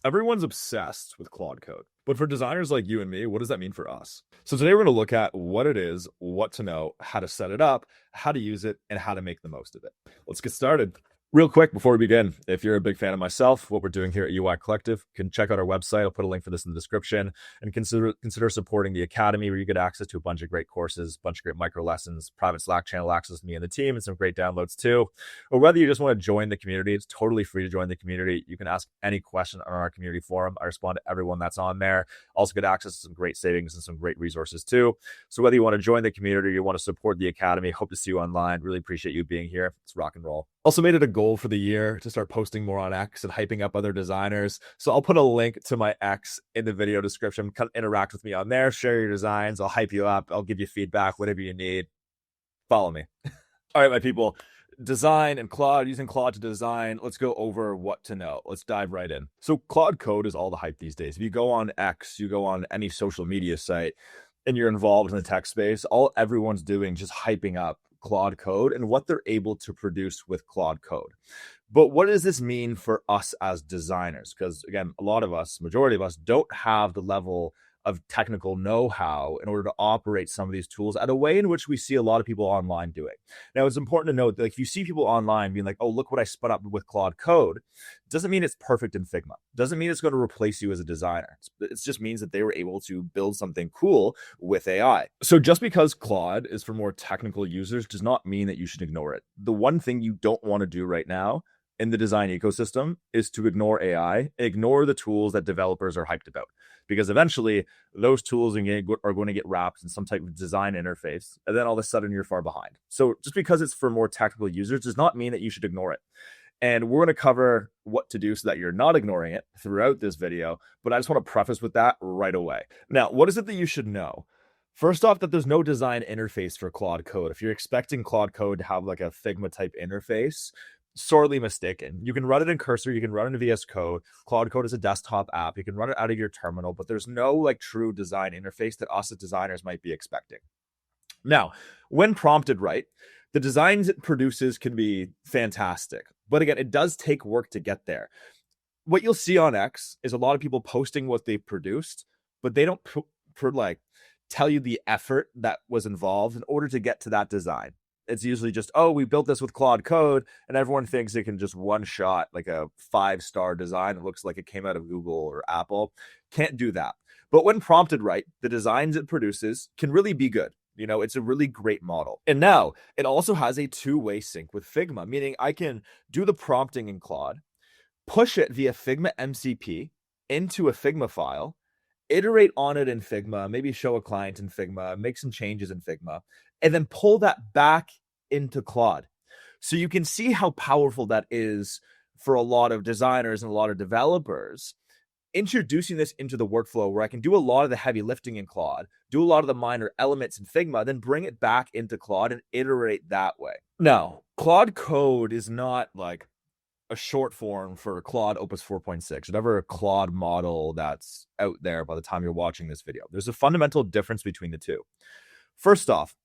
Everyone's obsessed with Claude Code. But for designers like you and me, what does that mean for us? So today we're going to look at what it is, what to know, how to set it up, how to use it, and how to make the most of it. Let's get started. Real quick before we begin, if you're a big fan of myself, what we're doing here at UI Collective, you can check out our website. I'll put a link for this in the description, and consider supporting the Academy, where you get access to a bunch of great courses, a bunch of great micro lessons, private Slack channel access to me and the team, and some great downloads too. Or whether you just want to join the community, it's totally free to join the community. You can ask any question on our community forum. I respond to everyone that's on there. Also get access to some great savings and some great resources too. So whether you want to join the community or you want to support the Academy, hope to see you online. Really appreciate you being here. Let's rock and roll. Also made it a goal for the year to start posting more on X and hyping up other designers. So I'll put a link to my X in the video description. Come interact with me on there, share your designs. I'll hype you up. I'll give you feedback, whatever you need. Follow me. All right, my people. Design and Claude, using Claude to design. Let's go over what to know. Let's dive right in. So Claude Code is all the hype these days. If you go on X, you go on any social media site, and you're involved in the tech space, all everyone's doing just hyping up Claude Code and what they're able to produce with Claude Code. But what does this mean for us as designers? Because again, a lot of us, majority of us, don't have the level of technical know-how in order to operate some of these tools at a way in which we see a lot of people online doing. Now, it's important to note that if you see people online being like, oh, look what I spun up with Claude Code, it doesn't mean it's perfect in Figma. It doesn't mean it's going to replace you as a designer. It just means that they were able to build something cool with AI. So just because Claude is for more technical users does not mean that you should ignore it. The one thing you don't want to do right now in the design ecosystem is to ignore AI, ignore the tools that developers are hyped about. Because eventually those tools are going to get wrapped in some type of design interface, and then all of a sudden you're far behind. So just because it's for more technical users does not mean that you should ignore it. And we're going to cover what to do so that you're not ignoring it throughout this video, but I just want to preface with that right away. Now, what is it that you should know? First off, that there's no design interface for Claude Code. If you're expecting Claude Code to have like a Figma type interface, sorely mistaken. You can run it in Cursor, you can run it in VS Code. Claude Code is a desktop app. You can run it out of your terminal, but there's no like true design interface that us as designers might be expecting. Now, when prompted right, the designs it produces can be fantastic. But again, it does take work to get there. What you'll see on X is a lot of people posting what they produced, but they don't tell you the effort that was involved in order to get to that design. It's usually just, oh, we built this with Claude Code, and everyone thinks it can just one shot like a 5-star design that looks like it came out of Google or Apple. Can't do that. But when prompted right, the designs it produces can really be good. You know, it's a really great model. And now it also has a two-way sync with Figma, meaning I can do the prompting in Claude, push it via Figma MCP into a Figma file, iterate on it in Figma, maybe show a client in Figma, make some changes in Figma, and then pull that back into Claude. So you can see how powerful that is for a lot of designers and a lot of developers, introducing this into the workflow where I can do a lot of the heavy lifting in Claude, do a lot of the minor elements in Figma, then bring it back into Claude and iterate that way. Now, Claude Code is not like a short form for Claude Opus 4.6, whatever Claude model that's out there by the time you're watching this video. There's a fundamental difference between the two. First off,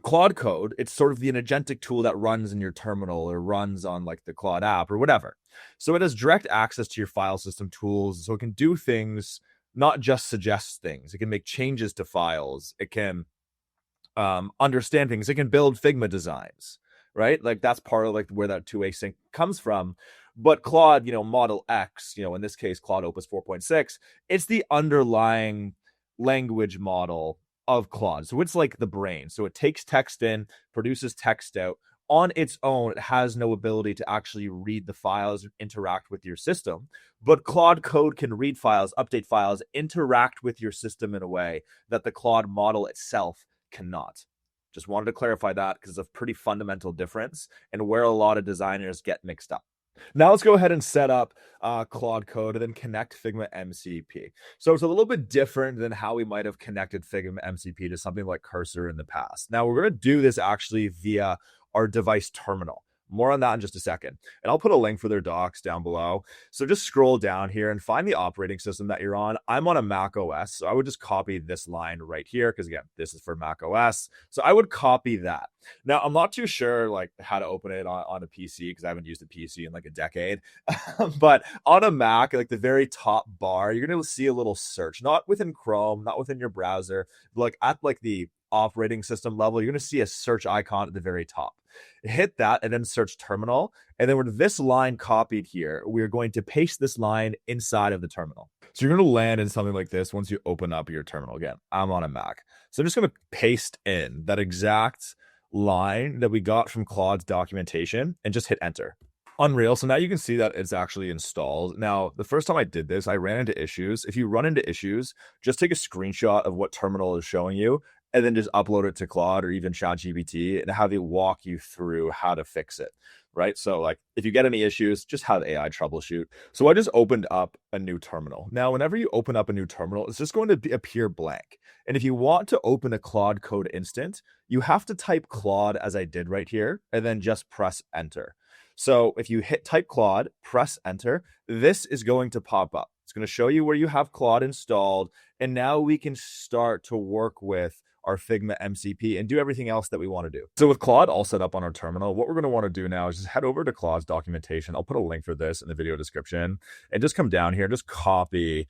Claude Code, it's sort of the agentic tool that runs in your terminal or runs on like the Claude app or whatever. So it has direct access to your file system tools. So it can do things, not just suggest things. It can make changes to files. It can understand things. It can build Figma designs, right? Like that's part of like where that two-way sync comes from. But Claude, Model X, in this case, Claude Opus 4.6, it's the underlying language model of Claude. So it's like the brain. So it takes text in, produces text out. On its own, it has no ability to actually read the files, interact with your system. But Claude Code can read files, update files, interact with your system in a way that the Claude model itself cannot. Just wanted to clarify that because it's a pretty fundamental difference and where a lot of designers get mixed up. Now let's go ahead and set up Claude Code and then connect Figma MCP. So it's a little bit different than how we might have connected Figma MCP to something like Cursor in the past. Now we're going to do this actually via our device terminal. More on that in just a second. And I'll put a link for their docs down below. So just scroll down here and find the operating system that you're on. I'm on a Mac OS, so I would just copy this line right here because again, this is for Mac OS. So I would copy that. Now, I'm not too sure like how to open it on a PC because I haven't used a PC in like a decade. But on a Mac, like the very top bar, you're going to see a little search, not within Chrome, not within your browser, but like at like the operating system level, you're going to see a search icon at the very top. Hit that and then search terminal. And then with this line copied here, we're going to paste this line inside of the terminal. So you're going to land in something like this once you open up your terminal. Again, I'm on a Mac. So I'm just going to paste in that exact line that we got from Claude's documentation and just hit enter. Unreal. So now you can see that it's actually installed. Now, the first time I did this, I ran into issues. If you run into issues, just take a screenshot of what terminal is showing you and then just upload it to Claude or even ChatGPT and have it walk you through how to fix it, right? So like if you get any issues, just have AI troubleshoot. So I just opened up a new terminal. Now, whenever you open up a new terminal, it's just going to appear blank. And if you want to open a Claude Code instance, you have to type Claude as I did right here, and then just press enter. So if you type Claude, press enter, this is going to pop up. It's going to show you where you have Claude installed. And now we can start to work with our Figma MCP and do everything else that we want to do. So with Claude all set up on our terminal, what we're going to want to do now is just head over to Claude's documentation. I'll put a link for this in the video description and just come down here and just copy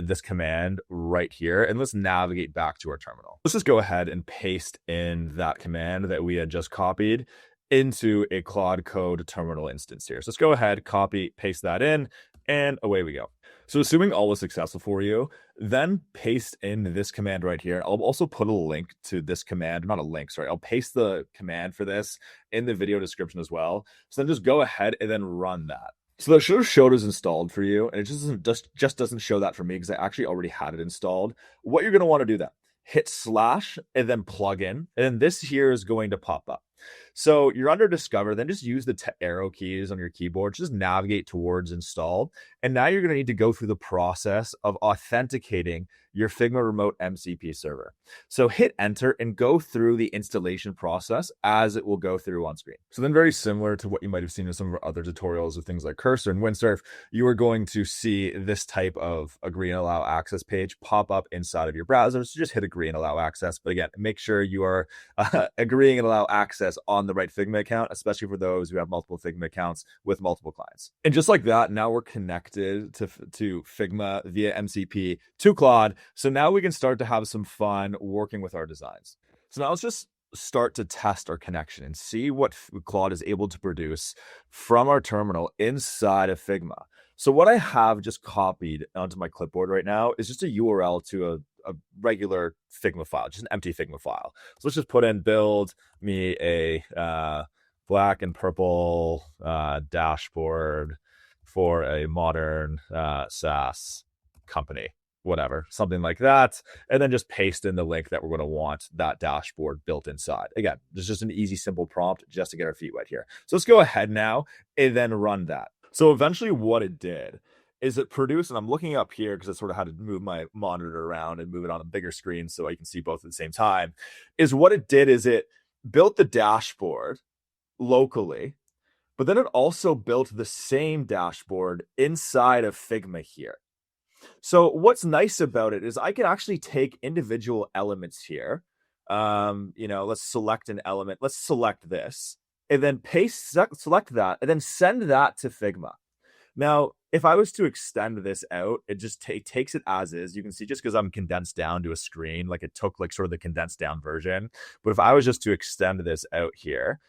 this command right here. And let's navigate back to our terminal. Let's just go ahead and paste in that command that we had just copied into a Claude Code terminal instance here. So let's go ahead, copy, paste that in, and away we go. So assuming all is successful for you, then paste in this command right here. I'll also put a link to this command, not a link, sorry. I'll paste the command for this in the video description as well. So then just go ahead and then run that. So that should have showed as installed for you, and it just doesn't show that for me because I actually already had it installed. What you're going to want to do then, hit slash and then plugin, and then this here is going to pop up. So you're under discover, then just use the arrow keys on your keyboard, just navigate towards install. And now you're going to need to go through the process of authenticating your Figma remote MCP server. So hit enter and go through the installation process as it will go through on screen. So then very similar to what you might have seen in some of our other tutorials with things like Cursor and Windsurf, you are going to see this type of agree and allow access page pop up inside of your browser. So just hit agree and allow access. But again, make sure you are agreeing and allow access on the right Figma account, especially for those who have multiple Figma accounts with multiple clients. And just like that, now we're connected to Figma via MCP to Claude. So now we can start to have some fun working with our designs. So now let's just start to test our connection and see what Claude is able to produce from our terminal inside of Figma. So what I have just copied onto my clipboard right now is just a URL to a regular Figma file, just an empty Figma file. So let's just put in build me a black and purple dashboard for a modern SaaS company, whatever, something like that. And then just paste in the link that we're going to want that dashboard built inside. Again, there's just an easy, simple prompt just to get our feet wet here. So let's go ahead now and then run that. So eventually what it did is it produced, and I'm looking up here because I sort of had to move my monitor around and move it on a bigger screen so I can see both at the same time, is what it did is it built the dashboard locally, but then it also built the same dashboard inside of Figma here. So what's nice about it is I can actually take individual elements here. Let's select an element. Let's select this and then select that and then send that to Figma. Now, if I was to extend this out, it just takes it as is. You can see just because I'm condensed down to a screen, like it took like sort of the condensed down version. But if I was just to extend this out here,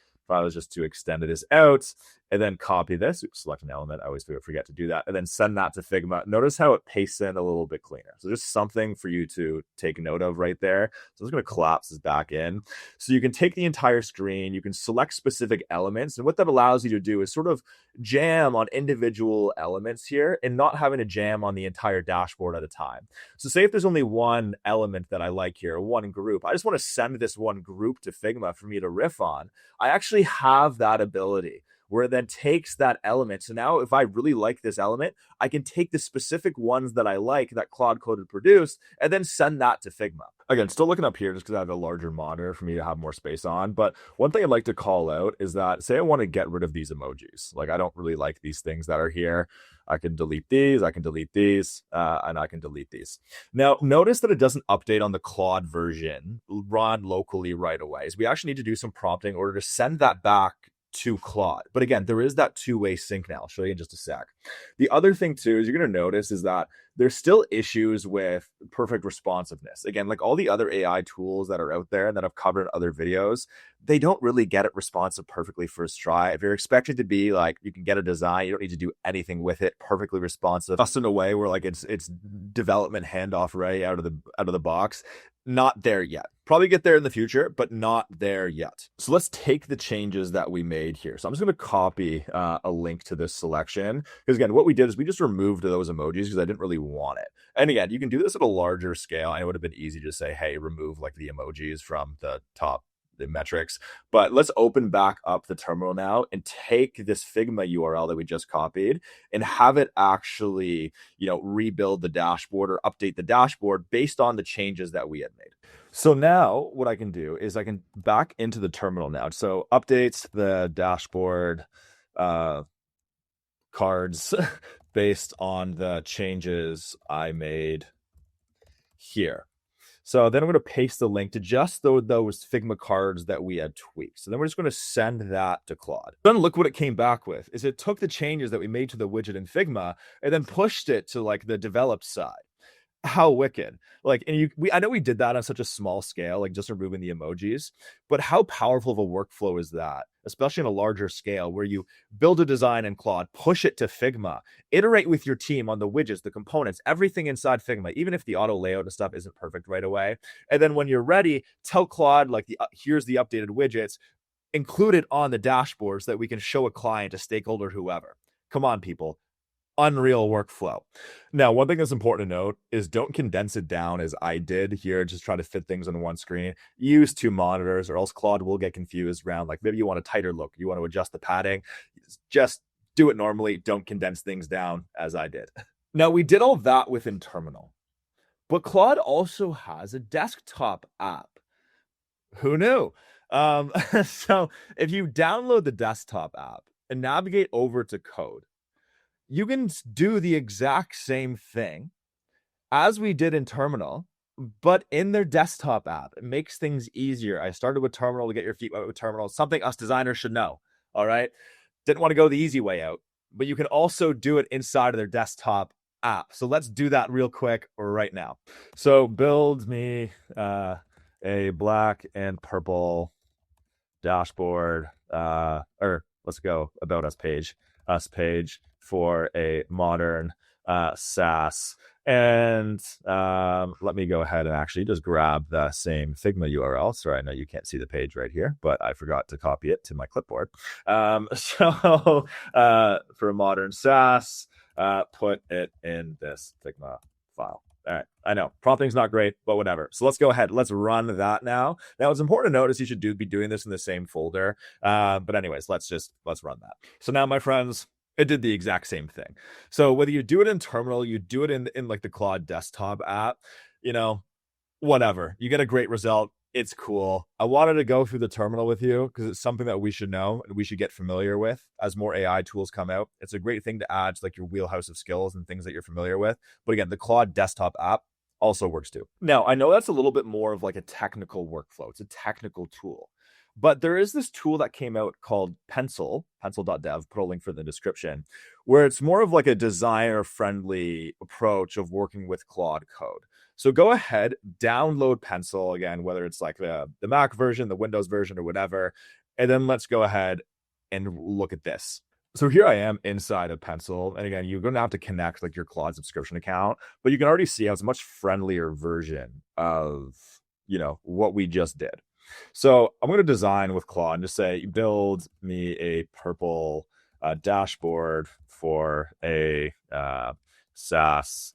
and then copy this, select an element. I always forget to do that. And then send that to Figma. Notice how it pastes in a little bit cleaner. So just something for you to take note of right there. So I'm just going to collapse this back in. So you can take the entire screen. You can select specific elements. And what that allows you to do is sort of jam on individual elements here and not having to jam on the entire dashboard at a time. So say if there's only one element that I like here, one group, I just want to send this one group to Figma for me to riff on. I actually have that ability. where it then takes that element. So now if I really like this element, I can take the specific ones that I like that Claude Code had produced and then send that to Figma. Again, still looking up here just because I have a larger monitor for me to have more space on. But one thing I'd like to call out is that, say I want to get rid of these emojis. Like, I don't really like these things that are here. I can delete these, I can delete these, and I can delete these. Now, notice that it doesn't update on the Claude version run locally right away. So we actually need to do some prompting in order to send that back to Claude. But again, there is that two-way sync now. I'll show you in just a sec. The other thing too is you're going to notice is that there's still issues with perfect responsiveness. Again, like all the other AI tools that are out there and that I've covered in other videos, they don't really get it responsive perfectly first try. If you're expected to be like, you can get a design, you don't need to do anything with it, perfectly responsive, just in a way where like it's development handoff ready out of the box. Not there yet. Probably get there in the future, but not there yet. So let's take the changes that we made here. So I'm just going to copy a link to this selection. Because again, what we did is we just removed those emojis because I didn't really want it. And again, you can do this at a larger scale. And it would have been easy to say, hey, remove like the emojis from the top, the metrics. But let's open back up the terminal now and take this Figma URL that we just copied and have it actually, rebuild the dashboard or update the dashboard based on the changes that we had made. So now what I can do is I can back into the terminal now. So updates the dashboard cards based on the changes I made here. So then I'm going to paste the link to just those Figma cards that we had tweaked. So then we're just going to send that to Claude. Then look what it came back with. Is it took the changes that we made to the widget in Figma and then pushed it to like the developed side. How wicked. Like, and I know we did that on such a small scale, like just removing the emojis, but how powerful of a workflow is that, especially on a larger scale where you build a design in Claude, push it to Figma, iterate with your team on the widgets, the components, everything inside Figma, even if the auto layout and stuff isn't perfect right away. And then when you're ready, tell Claude, like, here's the updated widgets, include it on the dashboard so that we can show a client, a stakeholder, whoever. Come on, people. Unreal workflow. Now, one thing that's important to note is don't condense it down as I did here, just try to fit things on one screen. Use two monitors or else Claude will get confused around, like maybe you want a tighter look, you want to adjust the padding. Just do it normally. Don't condense things down as I did. Now, we did all that within Terminal, but Claude also has a desktop app. Who knew? So if you download the desktop app and navigate over to Code, you can do the exact same thing as we did in Terminal, but in their desktop app. It makes things easier. I started with Terminal to get your feet wet with Terminal, something us designers should know, all right? Didn't want to go the easy way out, but you can also do it inside of their desktop app. So let's do that real quick right now. So build me a black and purple dashboard, or let's go about us page for a modern SaaS. And let me go ahead and actually just grab the same Figma URL. Sorry, I know you can't see the page right here, but I forgot to copy it to my clipboard. So for a modern SaaS, put it in this Figma file. All right, I know prompting's not great, but whatever. So let's go ahead. Let's run that now. Now, it's important to notice you should be doing this in the same folder. But anyways, let's run that. So now, my friends, it did the exact same thing. So whether you do it in Terminal, you do it in like the Claude desktop app, whatever, you get a great result. It's cool. I wanted to go through the Terminal with you because it's something that we should know and we should get familiar with as more AI tools come out. It's a great thing to add to like your wheelhouse of skills and things that you're familiar with. But again, the Claude desktop app also works too. Now, I know that's a little bit more of like a technical workflow. It's a technical tool. But there is this tool that came out called pencil.dev, put a link for the description, where it's more of like a designer-friendly approach of working with Claude Code. So go ahead, download Pencil, again, whether it's like the Mac version, the Windows version, or whatever, and then let's go ahead and look at this. So here I am inside of Pencil, and again, you're going to have to connect like your Claude subscription account, but you can already see how it's a much friendlier version of, what we just did. So I'm going to design with Claude and just say, build me a purple dashboard for a SaaS,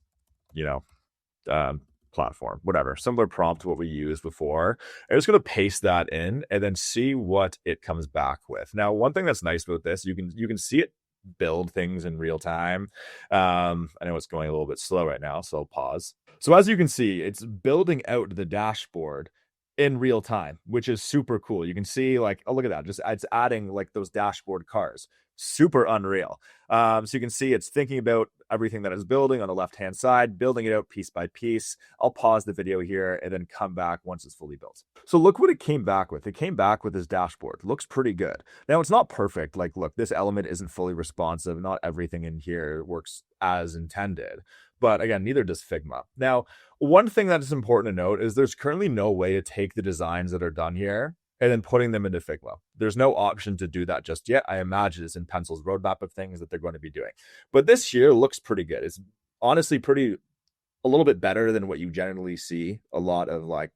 platform, whatever, similar prompt to what we used before. I'm just going to paste that in and then see what it comes back with. Now, one thing that's nice about this, you can see it build things in real time. I know it's going a little bit slow right now, so I'll pause. So as you can see, it's building out the dashboard in real time, which is super cool. You can see like, oh, look at that. Just it's adding like those dashboard cars. Super unreal. So you can see it's thinking about everything that it's building on the left-hand side, building it out piece by piece. I'll pause the video here and then come back once it's fully built. So look what it came back with. It came back with this dashboard. Looks pretty good. Now, it's not perfect. Like, look, this element isn't fully responsive. Not everything in here works as intended. But again, neither does Figma. Now, one thing that is important to note is there's currently no way to take the designs that are done here and then putting them into Figma. There's no option to do that just yet. I imagine it's in Pencil's roadmap of things that they're going to be doing. But this here looks pretty good. It's honestly a little bit better than what you generally see a lot of like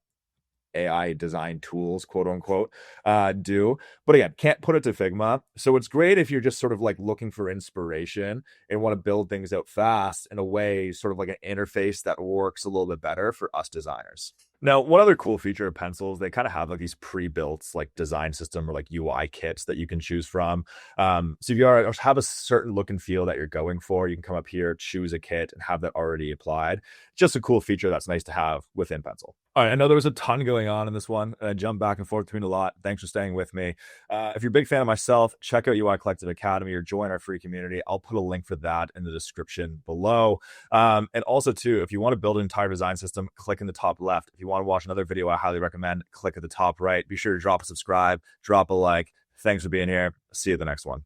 AI design tools, quote unquote, do. But again, can't put it to Figma. So it's great if you're just sort of like looking for inspiration and want to build things out fast in a way, sort of like an interface that works a little bit better for us designers. Now, one other cool feature of Pencils, they kind of have like these pre-built like design system or like UI kits that you can choose from. So if you have a certain look and feel that you're going for, you can come up here, choose a kit and have that already applied. Just a cool feature that's nice to have within Pencil. All right, I know there was a ton going on in this one. I jumped back and forth between a lot. Thanks for staying with me. If you're a big fan of myself, check out UI Collective Academy or join our free community. I'll put a link for that in the description below. And also too, if you want to build an entire design system, click in the top left. If you want to watch another video, I highly recommend, click at the top right. Be sure to drop a subscribe, drop a like. Thanks for being here. See you at the next one.